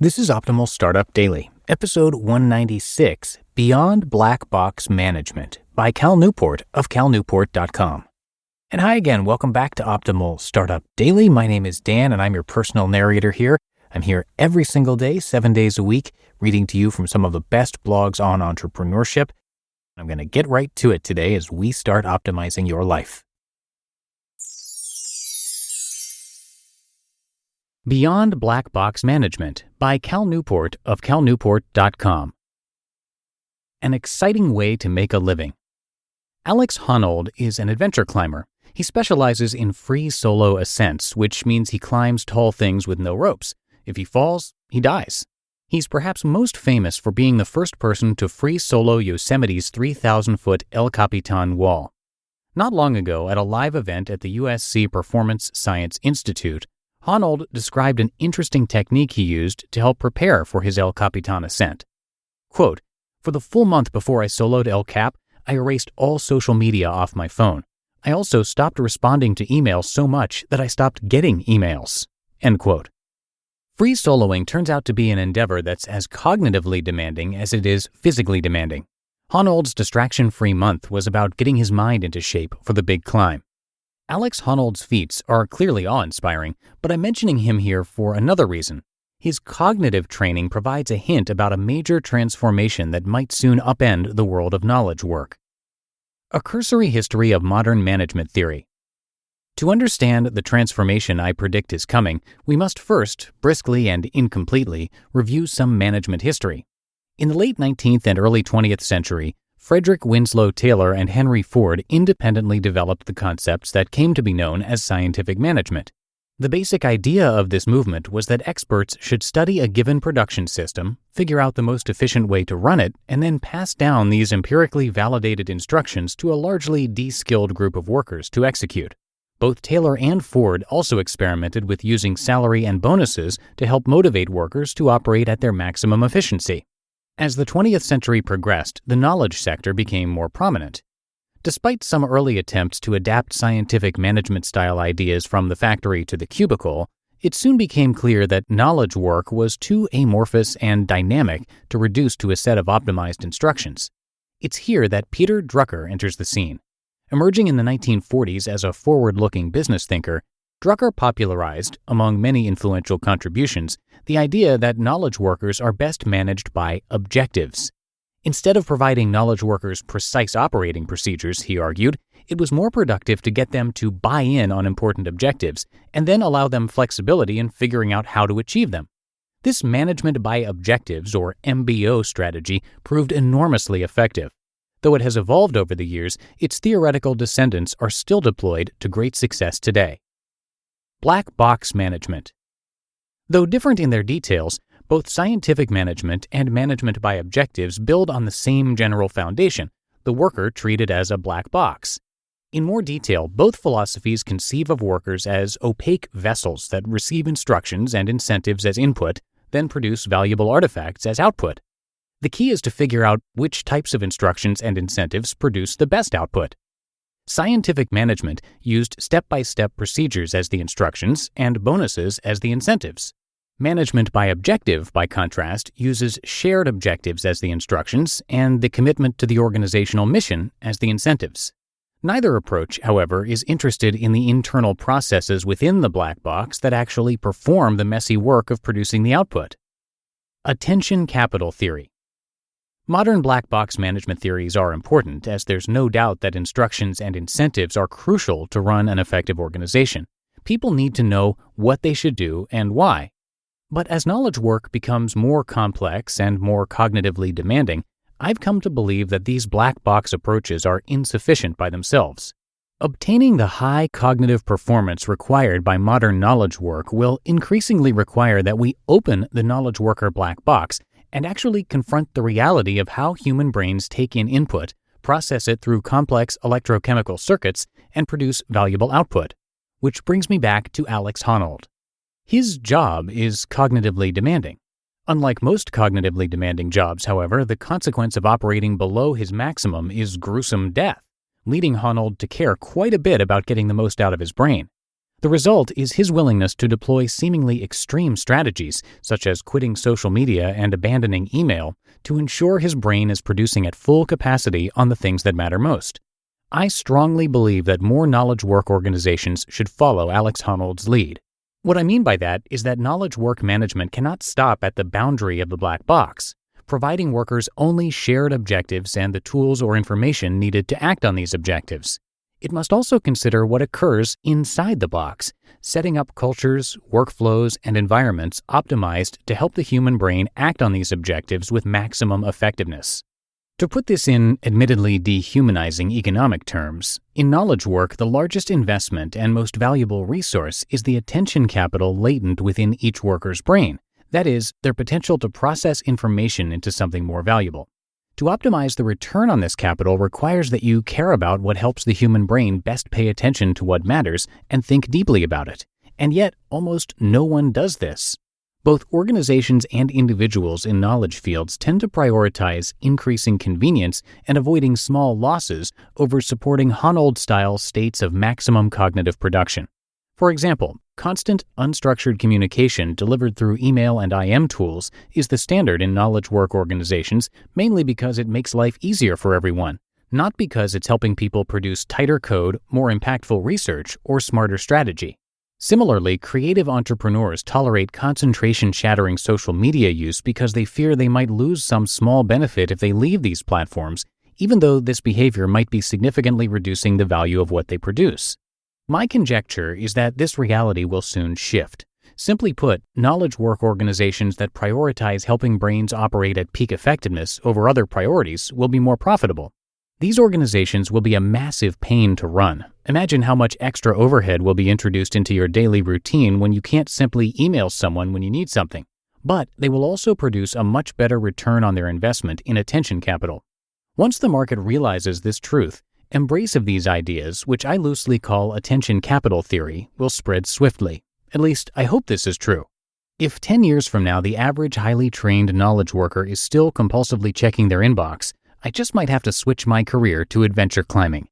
This is Optimal Startup Daily, episode 196, Beyond Black Box Management by Cal Newport of calnewport.com. And hi again, welcome back to Optimal Startup Daily. My name is Dan and I'm your personal narrator here. I'm here every single day, 7 days a week, reading to you from some of the best blogs on entrepreneurship. I'm going to get right to it today as we start optimizing your life. Beyond Black Box Management by Cal Newport of calnewport.com. An exciting way to make a living. Alex Honold is an adventure climber. He specializes in free solo ascents, which means he climbs tall things with no ropes. If he falls, he dies. He's perhaps most famous for being the first person to free solo Yosemite's 3,000-foot El Capitan wall. Not long ago, at a live event at the USC Performance Science Institute, Honold described an interesting technique he used to help prepare for his El Capitan ascent. Quote, "For the full month before I soloed El Cap, I erased all social media off my phone. I also stopped responding to emails so much that I stopped getting emails." End quote. Free soloing turns out to be an endeavor that's as cognitively demanding as it is physically demanding. Honold's distraction-free month was about getting his mind into shape for the big climb. Alex Honold's feats are clearly awe-inspiring, but I'm mentioning him here for another reason. His cognitive training provides a hint about a major transformation that might soon upend the world of knowledge work. A cursory history of modern management theory. To understand the transformation I predict is coming, we must first, briskly and incompletely, review some management history. In the late 19th and early 20th century, Frederick Winslow Taylor and Henry Ford independently developed the concepts that came to be known as scientific management. The basic idea of this movement was that experts should study a given production system, figure out the most efficient way to run it, and then pass down these empirically validated instructions to a largely de-skilled group of workers to execute. Both Taylor and Ford also experimented with using salary and bonuses to help motivate workers to operate at their maximum efficiency. As the 20th century progressed, the knowledge sector became more prominent. Despite some early attempts to adapt scientific management-style ideas from the factory to the cubicle, it soon became clear that knowledge work was too amorphous and dynamic to reduce to a set of optimized instructions. It's here that Peter Drucker enters the scene. Emerging in the 1940s as a forward-looking business thinker, Drucker popularized, among many influential contributions, the idea that knowledge workers are best managed by objectives. Instead of providing knowledge workers precise operating procedures, he argued, it was more productive to get them to buy in on important objectives and then allow them flexibility in figuring out how to achieve them. This management by objectives, or MBO strategy, proved enormously effective. Though it has evolved over the years, its theoretical descendants are still deployed to great success today. Black box management. Though different in their details, both scientific management and management by objectives build on the same general foundation, the worker treated as a black box. In more detail, both philosophies conceive of workers as opaque vessels that receive instructions and incentives as input, then produce valuable artifacts as output. The key is to figure out which types of instructions and incentives produce the best output. Scientific management used step-by-step procedures as the instructions and bonuses as the incentives. Management by objective, by contrast, uses shared objectives as the instructions and the commitment to the organizational mission as the incentives. Neither approach, however, is interested in the internal processes within the black box that actually perform the messy work of producing the output. Attention capital theory. Modern black box management theories are important, as there's no doubt that instructions and incentives are crucial to run an effective organization. People need to know what they should do and why. But as knowledge work becomes more complex and more cognitively demanding, I've come to believe that these black box approaches are insufficient by themselves. Obtaining the high cognitive performance required by modern knowledge work will increasingly require that we open the knowledge worker black box and actually confront the reality of how human brains take in input, process it through complex electrochemical circuits, and produce valuable output. Which brings me back to Alex Honold. His job is cognitively demanding. Unlike most cognitively demanding jobs, however, the consequence of operating below his maximum is gruesome death, leading Honold to care quite a bit about getting the most out of his brain. The result is his willingness to deploy seemingly extreme strategies, such as quitting social media and abandoning email, to ensure his brain is producing at full capacity on the things that matter most. I strongly believe that more knowledge work organizations should follow Alex Honold's lead. What I mean by that is that knowledge work management cannot stop at the boundary of the black box, providing workers only shared objectives and the tools or information needed to act on these objectives. It must also consider what occurs inside the box, setting up cultures, workflows, and environments optimized to help the human brain act on these objectives with maximum effectiveness. To put this in admittedly dehumanizing economic terms, in knowledge work, the largest investment and most valuable resource is the attention capital latent within each worker's brain, that is, their potential to process information into something more valuable. To optimize the return on this capital requires that you care about what helps the human brain best pay attention to what matters and think deeply about it. And yet, almost no one does this. Both organizations and individuals in knowledge fields tend to prioritize increasing convenience and avoiding small losses over supporting Honold-style states of maximum cognitive production. For example, constant, unstructured communication delivered through email and IM tools is the standard in knowledge work organizations, mainly because it makes life easier for everyone, not because it's helping people produce tighter code, more impactful research, or smarter strategy. Similarly, creative entrepreneurs tolerate concentration-shattering social media use because they fear they might lose some small benefit if they leave these platforms, even though this behavior might be significantly reducing the value of what they produce. My conjecture is that this reality will soon shift. Simply put, knowledge work organizations that prioritize helping brains operate at peak effectiveness over other priorities will be more profitable. These organizations will be a massive pain to run. Imagine how much extra overhead will be introduced into your daily routine when you can't simply email someone when you need something. But they will also produce a much better return on their investment in attention capital. Once the market realizes this truth, embrace of these ideas, which I loosely call attention capital theory, will spread swiftly. At least, I hope this is true. If 10 years from now the average highly trained knowledge worker is still compulsively checking their inbox, I just might have to switch my career to adventure climbing.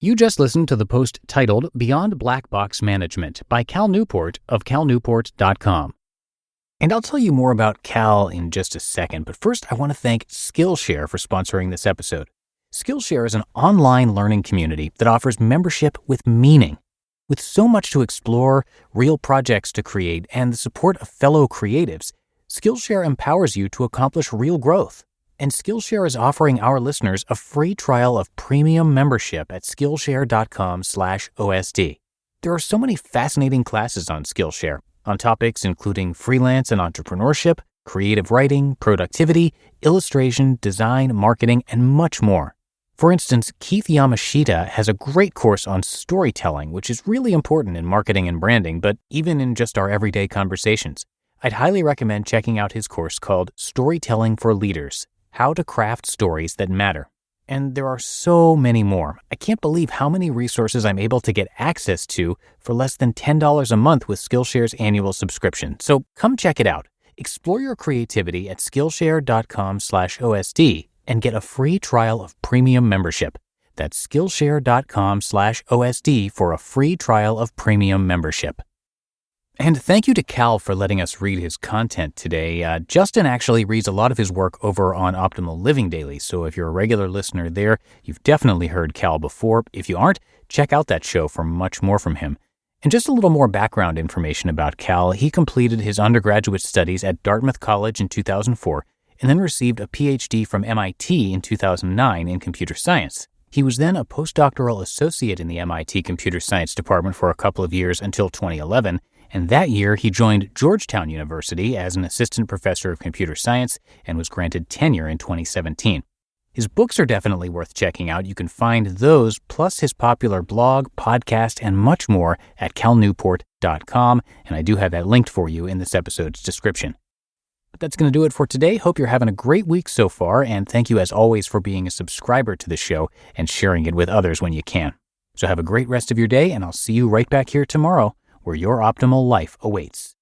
You just listened to the post titled Beyond Black Box Management by Cal Newport of calnewport.com. And I'll tell you more about Cal in just a second, but first I want to thank Skillshare for sponsoring this episode. Skillshare is an online learning community that offers membership with meaning. With so much to explore, real projects to create, and the support of fellow creatives, Skillshare empowers you to accomplish real growth. And Skillshare is offering our listeners a free trial of premium membership at Skillshare.com/OSD. There are so many fascinating classes on Skillshare, on topics including freelance and entrepreneurship, creative writing, productivity, illustration, design, marketing, and much more. For instance, Keith Yamashita has a great course on storytelling, which is really important in marketing and branding, but even in just our everyday conversations. I'd highly recommend checking out his course called Storytelling for Leaders: How to Craft Stories That Matter. And there are so many more. I can't believe how many resources I'm able to get access to for less than $10 a month with Skillshare's annual subscription. So come check it out. Explore your creativity at Skillshare.com/OSD and get a free trial of premium membership. That's Skillshare.com/OSD for a free trial of premium membership. And thank you to Cal for letting us read his content today. Justin actually reads a lot of his work over on Optimal Living Daily, so if you're a regular listener there, you've definitely heard Cal before. If you aren't, check out that show for much more from him. And just a little more background information about Cal. He completed his undergraduate studies at Dartmouth College in 2004 and then received a Ph.D. from MIT in 2009 in computer science. He was then a postdoctoral associate in the MIT Computer Science Department for a couple of years until 2011, and that year he joined Georgetown University as an assistant professor of computer science and was granted tenure in 2017. His books are definitely worth checking out. You can find those, plus his popular blog, podcast, and much more at calnewport.com, and I do have that linked for you in this episode's description. But that's going to do it for today. Hope you're having a great week so far, and thank you as always for being a subscriber to the show and sharing it with others when you can. So have a great rest of your day, and I'll see you right back here tomorrow, where your optimal life awaits.